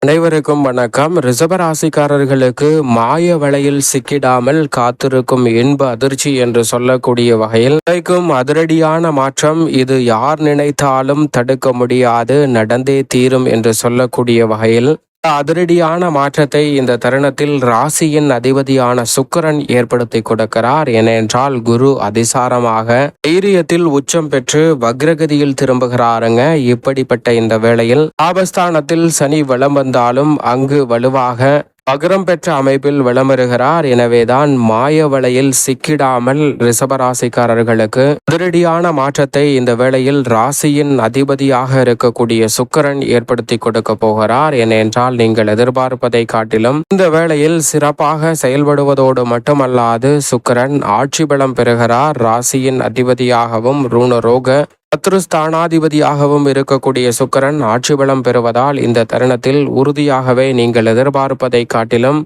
அனைவருக்கும் வணக்கம். ரிஷபராசிக்காரர்களுக்கு மாய வலையில் சிக்கிடாமல் காத்திருக்கும் இன்ப அதிர்ச்சி என்று சொல்லக்கூடிய வகையில் கிடைக்கும் அதிரடியான மாற்றம் இது யார் நினைத்தாலும் தடுக்க முடியாது, நடந்தே தீரும் என்று சொல்லக்கூடிய வகையில் அதிரடியான மாற்றத்தை இந்த தருணத்தில் ராசியின் அதிபதியான சுக்கிரன் ஏற்படுத்தி கொடுக்கிறார். ஏனென்றால் குரு அதிசாரமாக தைரியத்தில் உச்சம் பெற்று வக்ரகதியில் திரும்புகிறாருங்க. இப்படிப்பட்ட இந்த வேளையில் ஆபஸ்தானத்தில் சனி வலம் வந்தாலும் அங்கு வலுவாக வக்ரம் பெற்ற அமைப்பில் விளம்பருகிறார். எனவேதான் மாய வலையில் சிக்கிடாமல் ரிஷபராசிக்காரர்களுக்கு அதிரடியான மாற்றத்தை இந்த வேளையில் ராசியின் அதிபதியாக இருக்கக்கூடிய சுக்கிரன் ஏற்படுத்தி கொடுக்க போகிறார். ஏனென்றால் நீங்கள் எதிர்பார்ப்பதை காட்டிலும் இந்த வேளையில் சிறப்பாக செயல்படுவதோடு மட்டுமல்லாது சுக்கிரன் ஆட்சி பலம் பெறுகிறார். ராசியின் அதிபதியாகவும் ரூணரோக சத்ருஸ்தானாதிபதியாகவும் இருக்கக்கூடிய சுக்கிரன் ஆட்சி பலம் பெறுவதால் இந்த தருணத்தில் உறுதியாகவே நீங்கள் எதிர்பார்ப்பதை காட்டிலும்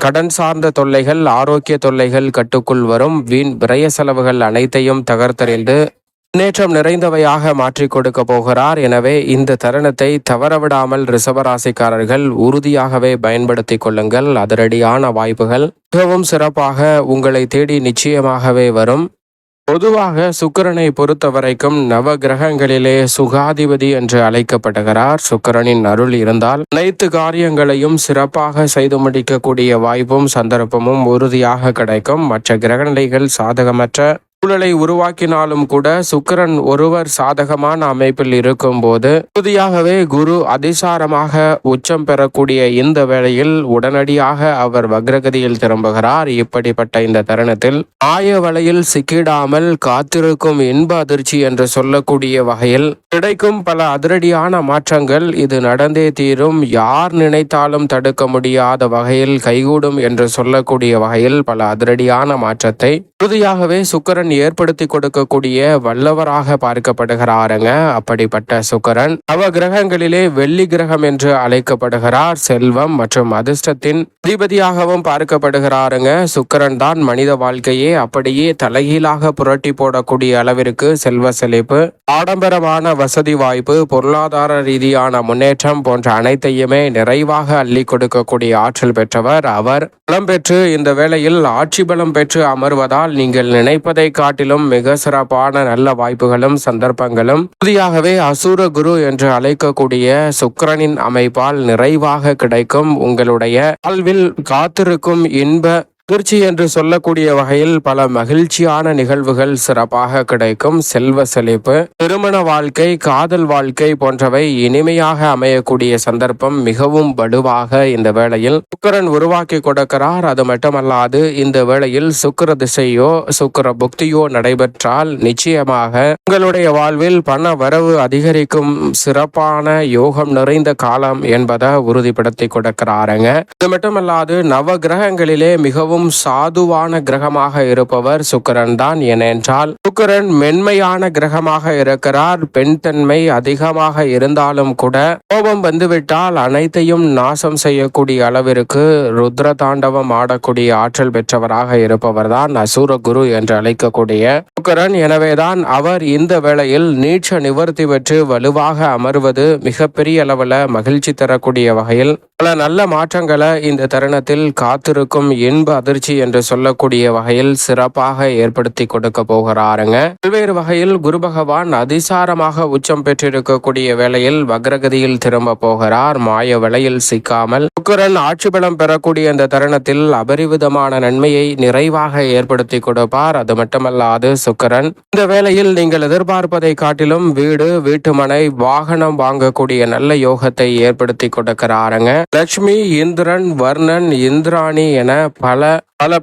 கடன் சார்ந்த தொல்லைகள், ஆரோக்கிய தொல்லைகள் கட்டுக்குள் வரும். வீண் விரய செலவுகள் அனைத்தையும் தகர்த்தறிந்து முன்னேற்றம் நிறைந்தவையாக மாற்றி கொடுக்க போகிறார். எனவே இந்த தருணத்தை தவறவிடாமல் ரிஷபராசிக்காரர்கள் உறுதியாகவே பயன்படுத்தி கொள்ளுங்கள். அதிரடியான வாய்ப்புகள் மிகவும் சிறப்பாக உங்களை தேடி நிச்சயமாகவே வரும். பொதுவாக சுக்கிரனை பொறுத்த வரைக்கும் நவ கிரகங்களிலே சுகாதிபதி என்று அழைக்கப்படுகிறார். சுக்கிரனின் அருள் இருந்தால் அனைத்து காரியங்களையும் சிறப்பாக செய்து முடிக்கக்கூடிய வாய்ப்பும் சந்தர்ப்பமும் உறுதியாக கிடைக்கும். மற்ற கிரகநிலைகள் சாதகமற்ற சூழலை உருவாக்கினாலும் கூட சுக்கிரன் ஒருவர் சாதகமான அமைப்பில் இருக்கும் போது உறுதியாகவே குரு அதிசாரமாக உச்சம் பெறக்கூடிய இந்த வேளையில் உடனடியாக அவர் வக்ரகதியில் திரும்புகிறார். இப்படிப்பட்ட இந்த தருணத்தில் ஆய வலையில் சிக்கிடாமல் காத்திருக்கும் இன்ப அதிர்ச்சி என்று சொல்லக்கூடிய வகையில் கிடைக்கும் பல அதிரடியான மாற்றங்கள் இது நடந்தே தீரும். யார் நினைத்தாலும் தடுக்க முடியாத வகையில் கைகூடும் என்று சொல்லக்கூடிய வகையில் பல அதிரடியான மாற்றத்தை உறுதியாகவே சுக்கிரன் ஏற்படுத்தி கொடுக்கக்கூடிய வல்லவராக பார்க்கப்படுகிறாருங்க. அப்படிப்பட்ட சுக்கிரன் நவ கிரகங்களிலே வெள்ளி கிரகம் என்று அழைக்கப்படுகிறார். செல்வம் மற்றும் அதிர்ஷ்டத்தின் அதிபதியாகவும் பார்க்கப்படுகிறாருங்க. சுக்கிரன் தான் மனித வாழ்க்கையே அப்படியே தலைகீழாக புரட்டி போடக்கூடிய அளவிற்கு செல்வ செழிப்பு, ஆடம்பரமான வசதி வாய்ப்பு, பொருளாதார ரீதியான முன்னேற்றம் போன்ற அனைத்தையுமே நிறைவாக அள்ளி கொடுக்கக்கூடிய ஆற்றல் பெற்றவர் அவர். பலம் பெற்று இந்த வேளையில் ஆட்சி பலம் பெற்று அமர்வதால் நீங்கள் நினைப்பதை காட்டிலும் மிக சிறப்பான நல்ல வாய்ப்புகளும் சந்தர்ப்பங்களும் உறுதியாகவே அசுர குரு என்று அழைக்கக்கூடிய சுக்கிரனின் அமைப்பால் நிறைவாக கிடைக்கும். உங்களுடைய வாழ்வில் காத்திருக்கும் இன்ப அதிர்ச்சி என்று சொல்லக்கூடிய வகையில் பல மகிழ்ச்சியான நிகழ்வுகள் சிறப்பாக கிடைக்கும். செல்வ செழிப்பு, திருமண வாழ்க்கை, காதல் வாழ்க்கை போன்றவை இனிமையாக அமையக்கூடிய சந்தர்ப்பம் மிகவும் வலுவாக இந்த வேளையில் சுக்கிரன் உருவாக்கி கொடுக்கிறார். அது மட்டுமல்லாது இந்த வேளையில் சுக்கிர திசையோ சுக்கிர புக்தியோ நடைபெற்றால் நிச்சயமாக உங்களுடைய வாழ்வில் பண வரவு அதிகரிக்கும் சிறப்பான யோகம் நிறைந்த காலம் என்பதை உறுதிப்படுத்தி கொடுக்கிறாருங்க. இது மட்டுமல்லாது நவ கிரகங்களிலே மிகவும் சாதுவான கிரகமாக இருப்பவர் சுக்கிரன் தான். ஏனென்றால் சுக்கிரன் மென்மையான கிரகமாக இருக்கிறார். பெண் தன்மை அதிகமாக இருந்தாலும் கூட கோபம் வந்துவிட்டால் அனைத்தையும் நாசம் செய்யக்கூடிய அளவிற்கு ருத்ர தாண்டவம் ஆடக்கூடிய ஆற்றல் பெற்றவராக இருப்பவர் தான் அசுர குரு என்று அழைக்கக்கூடிய சுக்கிரன். எனவேதான் அவர் இந்த வேளையில் நீட்ச நிவர்த்தி பெற்று வலுவாக அமர்வது மிகப்பெரிய அளவில் மகிழ்ச்சி தரக்கூடிய வகையில் பல நல்ல மாற்றங்களை இந்த தருணத்தில் காத்திருக்கும் இன்ப அதிர்ச்சி என்று சொல்லக்கூடிய வகையில் சிறப்பாக ஏற்படுத்தி கொடுக்க போகிறாருங்க. பல்வேறு வகையில் குரு பகவான் அதிசாரமாக உச்சம் பெற்றிருக்கக்கூடிய வேளையில் வக்ரகதியில் திரும்ப போகிறார். மாய வலையில் சிக்காமல் சுக்கிரன் ஆட்சி பலம் பெறக்கூடிய இந்த தருணத்தில் அபரிவிதமான நன்மையை நிறைவாக ஏற்படுத்தி கொடுப்பார். அது மட்டுமல்லாது சுக்கிரன் இந்த வேளையில் நீங்கள் எதிர்பார்ப்பதை காட்டிலும் வீடு, வீட்டுமனை, வாகனம் வாங்கக்கூடிய நல்ல யோகத்தை ஏற்படுத்தி கொடுக்கிறாருங்க. லட்சுமி, இந்திரன், வர்ணன், இந்திராணி என பல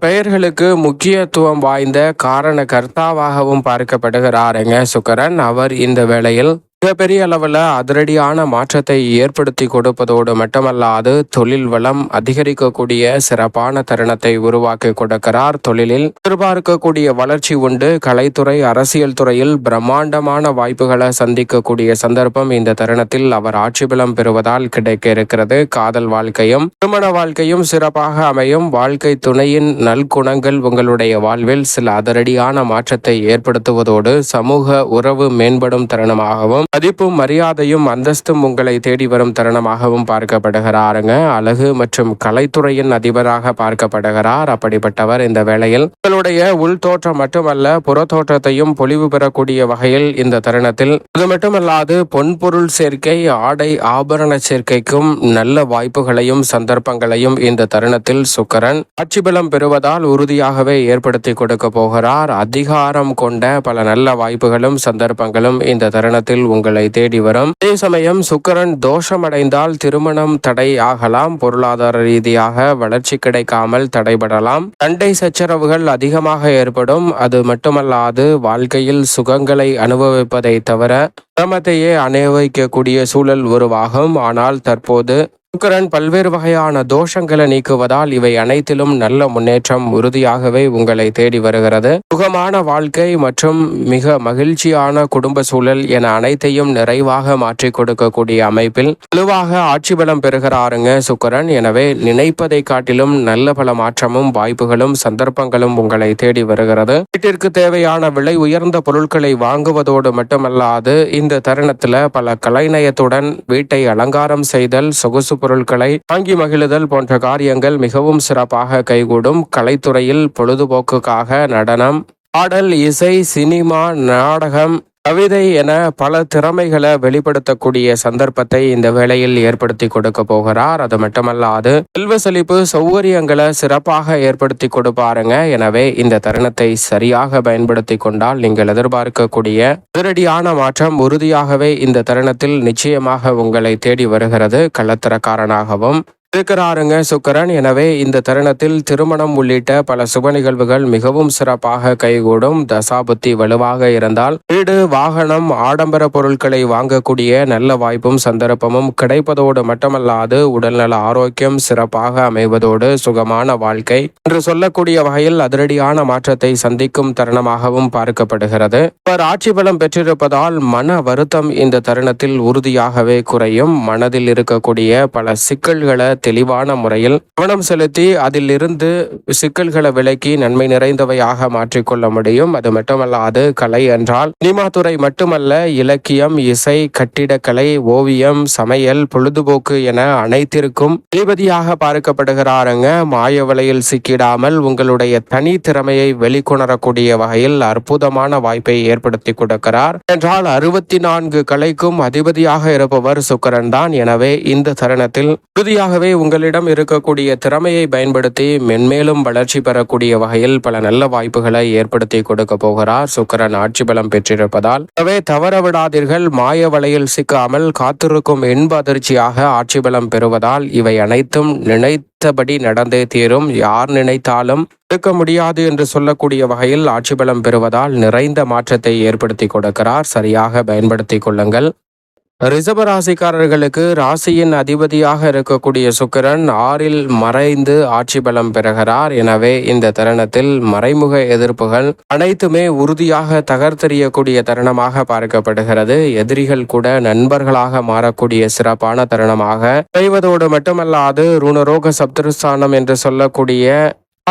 பெயர்களுக்கு முக்கியத்துவம் வாய்ந்த காரண கர்த்தாவாகவும் பார்க்கப்படுகிறாருங்க சுக்கிரன். அவர் இந்த வேளையில் மிகப்பெரிய அளவில் அதிரடியான மாற்றத்தை ஏற்படுத்தி கொடுப்பதோடு மட்டுமல்லாது தொழில் வளம் அதிகரிக்கக்கூடிய சிறப்பான தருணத்தை உருவாக்கி கொடுக்கிறார். தொழிலில் எதிர்பார்க்கக்கூடிய வளர்ச்சி உண்டு. கலைத்துறை, அரசியல் துறையில் பிரம்மாண்டமான வாய்ப்புகளை சந்திக்கக்கூடிய சந்தர்ப்பம் இந்த தருணத்தில் அவர் ஆட்சி பலம் பெறுவதால் கிடைக்க இருக்கிறது. காதல் வாழ்க்கையும் திருமண வாழ்க்கையும் சிறப்பாக அமையும். வாழ்க்கை துணையின் நல்குணங்கள் உங்களுடைய வாழ்வில் சில அதிரடியான மாற்றத்தை ஏற்படுத்துவதோடு சமூக உறவு மேம்படும் தருணமாகவும் மதிப்பும் மரியாதையும் அந்தஸ்தும் உங்களை தேடி வரும் தருணமாகவும் பார்க்கப்படுகிறாருங்க. அழகு மற்றும் கலைத்துறையின் அதிபராக பார்க்கப்படுகிறார். அப்படிப்பட்டவர் இந்த வேளையில் உங்களுடைய உள் தோற்றம் மட்டுமல்ல புற தோற்றத்தையும் பொலிவு பெறக்கூடிய வகையில் இந்த தருணத்தில் அது மட்டுமல்லாது பொன்பொருள் சேர்க்கை ஆடை ஆபரண சேர்க்கைக்கும் நல்ல வாய்ப்புகளையும் சந்தர்ப்பங்களையும் இந்த தருணத்தில் சுக்கிரன் ஆட்சி பலம் பெறுவதால் உறுதியாகவே ஏற்படுத்தி கொடுக்க போகிறார். அதிகாரம் கொண்ட பல நல்ல வாய்ப்புகளும் சந்தர்ப்பங்களும் இந்த தருணத்தில் உங்களை தேடி வரும். அதே சமயம் சுக்கிரன் தோஷமடைந்தால் திருமணம் தடை ஆகலாம். பொருளாதார ரீதியாக வளர்ச்சி கிடைக்காமல் தடைபடலாம். சண்டை சச்சரவுகள் அதிகமாக ஏற்படும். அது மட்டுமல்லாது வாழ்க்கையில் சுகங்களை அனுபவிப்பதை தவிர சிரமத்தையே அனுபவிக்கக்கூடிய சூழல் உருவாகும். ஆனால் தற்போது சுக்கிரன் பல்வேறு வகையான தோஷங்களை நீக்குவதால் இவை அனைத்திலும் நல்ல முன்னேற்றம் உறுதியாகவே உங்களை தேடி வருகிறது. சுகமான வாழ்க்கை மற்றும் மிக மகிழ்ச்சியான குடும்ப சூழல் என அனைத்தையும் நிறைவாக மாற்றிக் கொடுக்கக்கூடிய அமைப்பில் வலுவாக ஆட்சி பலம் பெறுகிறாருங்க சுக்கிரன். எனவே நினைப்பதை காட்டிலும் நல்ல பல மாற்றமும் வாய்ப்புகளும் சந்தர்ப்பங்களும் உங்களை தேடி வருகிறது. வீட்டிற்கு தேவையான விலை உயர்ந்த பொருட்களை வாங்குவதோடு மட்டுமல்லாது இந்த தருணத்துல பல கலைநயத்துடன் வீட்டை அலங்காரம் செய்தல், சொகுசு பொருட்களை வாங்கி மகிழுதல் போன்ற காரியங்கள் மிகவும் சிறப்பாக கைகூடும். கலைத்துறையில் பொழுதுபோக்குக்காக நடனம், பாடல், இசை, சினிமா, நாடகம், கவிதை என பல திறமைகளை வெளிப்படுத்தக்கூடிய சந்தர்ப்பத்தை இந்த வேளையில் ஏற்படுத்தி கொடுக்க போகிறார். அது மட்டுமல்லாது செல்வ செழிப்பு சௌகரியங்களை சிறப்பாக ஏற்படுத்தி கொடுப்பாருங்க. எனவே இந்த தருணத்தை சரியாக பயன்படுத்தி கொண்டால் நீங்கள் எதிர்பார்க்கக்கூடிய அதிரடியான மாற்றம் உறுதியாகவே இந்த தருணத்தில் நிச்சயமாக உங்களை தேடி வருகிறது. கள்ளத்திரக்காரனாகவும் இருக்கிறாருங்க சுக்கிரன். எனவே இந்த தருணத்தில் திருமணம் உள்ளிட்ட பல சுப நிகழ்வுகள் மிகவும் சிறப்பாக கைகூடும். தசாபுத்தி வலுவாக இருந்தால் வீடு, வாகனம், ஆடம்பர பொருட்களை வாங்கக்கூடிய நல்ல வாய்ப்பும் சந்தர்ப்பமும் கிடைப்பதோடு மட்டுமல்லாது உடல்நல ஆரோக்கியம் சிறப்பாக அமைவதோடு சுகமான வாழ்க்கை என்று சொல்லக்கூடிய வகையில் அதிரடியான மாற்றத்தை சந்திக்கும் தருணமாகவும் பார்க்கப்படுகிறது. அவர் ஆட்சி பலம் பெற்றிருப்பதால் மன வருத்தம் இந்த தருணத்தில் உறுதியாகவே குறையும். மனதில் இருக்கக்கூடிய பல சிக்கல்களை தெளிவான முறையில் கவனம் செலுத்தி அதில் இருந்து சிக்கல்களை விலக்கி நன்மை நிறைந்தவையாக மாற்றிக்கொள்ள முடியும். அது மட்டுமல்லாது கலை என்றால் சினிமா துறை மட்டுமல்ல, இலக்கியம், இசை, கட்டிடக்கலை, ஓவியம், சமையல், பொழுதுபோக்கு என அனைத்திற்கும் அதிபதியாக பார்க்கப்படுகிறாருங்க. மாய வலையில் சிக்கிடாமல் உங்களுடைய தனி திறமையை வெளிக்கொணரக்கூடிய வகையில் அற்புதமான வாய்ப்பை ஏற்படுத்தி கொடுக்கிறார். என்றால் 64 கலைக்கும் அதிபதியாக இருப்பவர் சுக்கிரன் தான். எனவே இந்த தருணத்தில் உறுதியாகவே உங்களிடம் இருக்கக்கூடிய திறமையை பயன்படுத்தி மென்மேலும் வளர்ச்சி பெறக்கூடிய வகையில் பல நல்ல வாய்ப்புகளை ஏற்படுத்தி கொடுக்க போகிறார் சுக்கிரன் ஆட்சி பலம் பெற்றிருப்பதால். எனவே தவற விடாதீர்கள். மாய வலையில் சிக்காமல் காத்திருக்கும் இன்ப அதிர்ச்சியாக ஆட்சி பலம் பெறுவதால் இவை அனைத்தும் நினைத்தபடி நடந்தே தீரும். யார் நினைத்தாலும் இருக்க முடியாது என்று சொல்லக்கூடிய வகையில் ஆட்சி பலம் பெறுவதால் நிறைந்த மாற்றத்தை ஏற்படுத்தி கொடுக்கிறார். சரியாக பயன்படுத்தி கொள்ளுங்கள். ரிஷப ராசிக்காரர்களுக்கு ராசியின் அதிபதியாக இருக்கக்கூடிய சுக்கிரன் 6ல் மறைந்து ஆட்சி பலம் பெறுகிறார். எனவே இந்த தருணத்தில் மறைமுக எதிர்ப்புகள் அனைத்துமே உறுதியாக தகர்த்தெறியக்கூடிய தருணமாக பார்க்கப்படுகிறது. எதிரிகள் கூட நண்பர்களாக மாறக்கூடிய சிறப்பான தருணமாக செய்வதோடு மட்டுமல்லாது ருணரோக சப்தஸ்தானம் என்று சொல்லக்கூடிய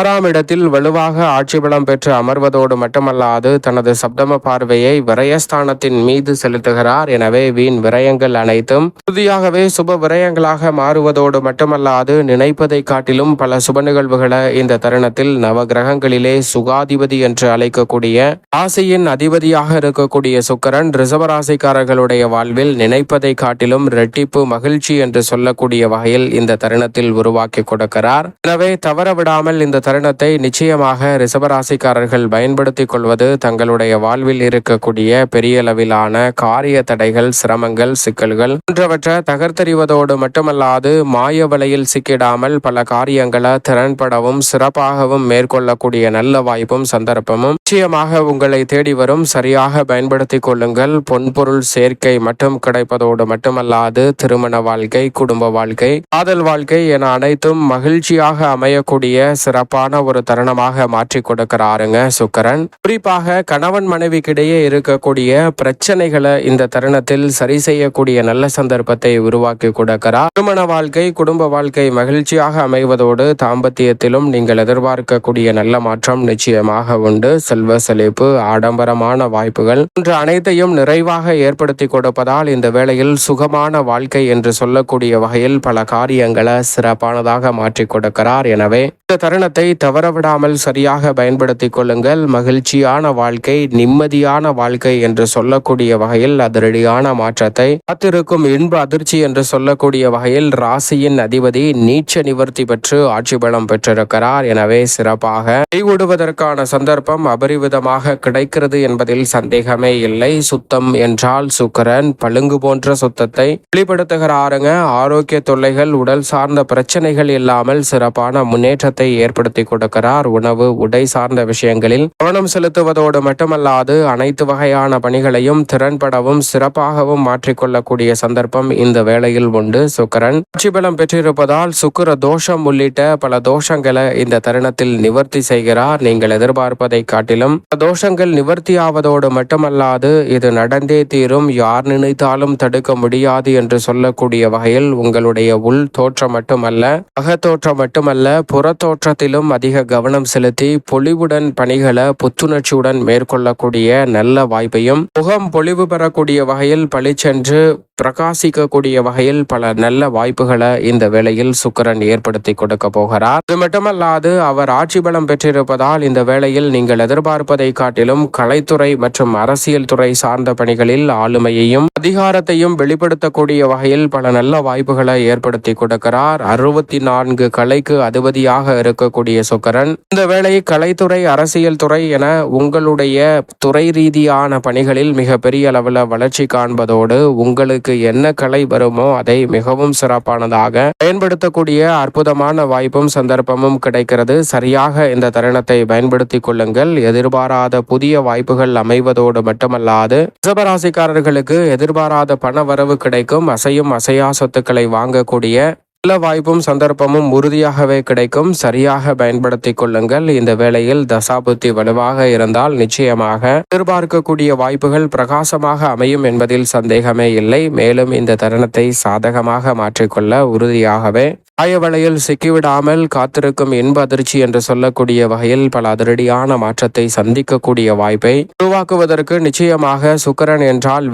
6ஆம் இடத்தில் வலுவாக ஆட்சி பலம் பெற்று அமர்வதோடு மட்டுமல்லாது தனது சப்தம பார்வையை விரயஸ்தானத்தின் மீது செலுத்துகிறார். எனவே வீண் விரயங்கள் அனைத்தும் உறுதியாகவே சுப விரயங்களாக மாறுவதோடு மட்டுமல்லாது நினைப்பதை காட்டிலும் பல சுப நிகழ்வுகளை இந்த தருணத்தில் நவ கிரகங்களிலே சுகாதிபதி என்று அழைக்கக்கூடிய ராசியின் அதிபதியாக இருக்கக்கூடிய சுக்கிரன் ரிஷபராசிக்காரர்களுடைய வாழ்வில் நினைப்பதை காட்டிலும் இரட்டிப்பு மகிழ்ச்சி என்று சொல்லக்கூடிய வகையில் இந்த தருணத்தில் உருவாக்கி கொடுக்கிறார். எனவே தவறவிடாமல் இந்த தருணத்தை நிச்சயமாக ரிஷபராசிக்காரர்கள் பயன்படுத்திக் கொள்வது தங்களுடைய வாழ்வில் இருக்கக்கூடிய பெரிய அளவிலான காரிய தடைகள், சிரமங்கள், சிக்கல்கள் போன்றவற்றை தகர்த்தெறிவதோடு மட்டுமல்லாது மாய வலையில் சிக்கிடாமல் பல காரியங்களை திறன்படவும் சிறப்பாகவும் மேற்கொள்ளக்கூடிய நல்ல வாய்ப்பும் சந்தர்ப்பமும் நிச்சயமாக உங்களை தேடி வரும். சரியாக பயன்படுத்திக் கொள்ளுங்கள். பொன்பொருள் சேர்க்கை மட்டும் கிடைப்பதோடு மட்டுமல்லாது திருமண வாழ்க்கை, குடும்ப வாழ்க்கை, காதல் வாழ்க்கை என அனைத்தும் மகிழ்ச்சியாக அமையக்கூடிய சிறப்பு சிறப்பான ஒரு தருணமாக மாற்றி கொடுக்கிறாருங்க சுக்கிரன். குறிப்பாக கணவன் மனைவிக்கிடையே இருக்கக்கூடிய பிரச்சனைகளை இந்த தருணத்தில் சரி செய்யக்கூடிய நல்ல சந்தர்ப்பத்தை உருவாக்கி கொடுக்கிறார். திருமண வாழ்க்கை, குடும்ப வாழ்க்கை மகிழ்ச்சியாக அமைவதோடு தாம்பத்தியத்திலும் நீங்கள் எதிர்பார்க்கக்கூடிய நல்ல மாற்றம் நிச்சயமாக உண்டு. செல்வ செழிப்பு, ஆடம்பரமான வாய்ப்புகள் போன்ற அனைத்தையும் நிறைவாக ஏற்படுத்தி கொடுப்பதால் இந்த வேளையில் சுகமான வாழ்க்கை என்று சொல்லக்கூடிய வகையில் பல காரியங்களை சிறப்பானதாக மாற்றி கொடுக்கிறார். எனவே இந்த தருணத்தை தவறவிடாமல் சரியாக பயன்படுத்திக் கொள்ளுங்கள். மகிழ்ச்சியான வாழ்க்கை, நிம்மதியான வாழ்க்கை என்று சொல்லக்கூடிய வகையில் அதிரடியான மாற்றத்தை காத்திருக்கும் இன்ப அதிர்ச்சி என்று சொல்லக்கூடிய வகையில் ராசியின் அதிபதி நீச்ச நிவர்த்தி பெற்று ஆட்சி பலம் பெற்றிருக்கிறார். எனவே சிறப்பாக கைகூடுவதற்கான சந்தர்ப்பம் அபரிவிதமாக கிடைக்கிறது என்பதில் சந்தேகமே இல்லை. சுத்தம் என்றால் சுக்கிரன் பழுங்கு போன்ற சுத்தத்தை வெளிப்படுத்துகிறாருங்க. ஆரோக்கிய தொல்லைகள், உடல் சார்ந்த பிரச்சனைகள் இல்லாமல் சிறப்பான முன்னேற்றத்தை ஏற்படுத்தி கொடுக்கிறார். உணவு, உடை சார்ந்த விஷயங்களில் கவனம் செலுத்துவதோடு மட்டுமல்லாது அனைத்து வகையான பணிகளையும் திறன்படவும் சிறப்பாகவும் மாற்றிக்கொள்ளக்கூடிய சந்தர்ப்பம் இந்த வேளையில் உண்டு. சுக்கிரன் ஆட்சி பலம் பெற்றிருப்பதால் சுக்கிர தோஷம் உள்ளிட்ட பல தோஷங்களை இந்த தருணத்தில் நிவர்த்தி செய்கிறார். நீங்கள் எதிர்பார்ப்பதை காட்டிலும் தோஷங்கள் நிவர்த்தி ஆவதோடு மட்டுமல்லாது இது நடந்தே தீரும், யார் நினைத்தாலும் தடுக்க முடியாது என்று சொல்லக்கூடிய வகையில் உங்களுடைய உள் தோற்றம் மட்டுமல்ல, அகத்தோற்றம் மட்டுமல்ல, புறத்தோற்றத்திலும் அதிக கவனம் செலுத்தி பொலிவுடன் பணிகளை புத்துணர்ச்சியுடன் மேற்கொள்ளக்கூடிய நல்ல வாய்ப்பையும், முகம் பொலிவு பெறக்கூடிய வகையில் பளிச்சென்று பிரகாசிக்கக்கூடிய வகையில் பல நல்ல வாய்ப்புகளை இந்த வேளையில் சுக்கிரன் ஏற்படுத்தி கொடுக்க போகிறார். அது மட்டுமல்லாது அவர் ஆட்சி பலம் பெற்றிருப்பதால் இந்த வேளையில் நீங்கள் எதிர்பார்ப்பதை காட்டிலும் கலைத்துறை மற்றும் அரசியல் துறை சார்ந்த பணிகளில் ஆளுமையையும் அதிகாரத்தையும் வெளிப்படுத்தக்கூடிய வகையில் பல நல்ல வாய்ப்புகளை ஏற்படுத்தி கொடுக்கிறார். 64 கலைக்கு அதிபதியாக இருக்கக்கூடிய சுக்கிரன் இந்த வேளை கலைத்துறை, அரசியல் துறை என உங்களுடைய துறை ரீதியான பணிகளில் மிக பெரிய அளவில் வளர்ச்சி காண்பதோடு உங்களுக்கு என்ன கலை வருமோ அதை மிகவும் சிறப்பானதாக பயன்படுத்தக்கூடிய அற்புதமான வாய்ப்பும் சந்தர்ப்பமும் கிடைக்கிறது. சரியாக இந்த தருணத்தை பயன்படுத்திக் கொள்ளுங்கள். எதிர்பாராத புதிய வாய்ப்புகள் அமைவதோடு மட்டுமல்லாது ரிஷபராசிக்காரர்களுக்கு எதிர்பாராத பண வரவு கிடைக்கும். அசையும் அசையா சொத்துக்களை வாங்கக்கூடிய நல்ல வாய்ப்பும் சந்தர்ப்பமும் உறுதியாகவே கிடைக்கும். சரியாக பயன்படுத்திக் கொள்ளுங்கள். இந்த வேளையில் தசாபுத்தி வலுவாக இருந்தால் நிச்சயமாக எதிர்பார்க்கக்கூடிய வாய்ப்புகள் பிரகாசமாக அமையும் என்பதில் சந்தேகமே இல்லை. மேலும் இந்த தருணத்தை சாதகமாக மாற்றிக்கொள்ள உறுதியாகவே ஆயவளையில் சிக்கிவிடாமல் காத்திருக்கும் இன்ப அதிர்ச்சி என்று சொல்லக்கூடிய வகையில் பல அதிரடியான மாற்றத்தை சந்திக்கக்கூடிய வாய்ப்பை உருவாக்குவதற்கு நிச்சயமாக சுக்கிரன் என்றால்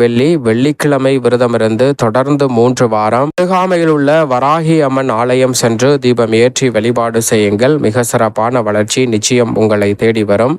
வெள்ளிக்கிழமை விரதமிருந்து தொடர்ந்து 3 வாரம் அருகாமையில் உள்ள வராகி அம்மன் ஆலயம் சென்று தீபம் ஏற்றி வழிபாடு செய்யுங்கள். மிக சிறப்பான வளர்ச்சி நிச்சயம் உங்களை தேடி வரும்.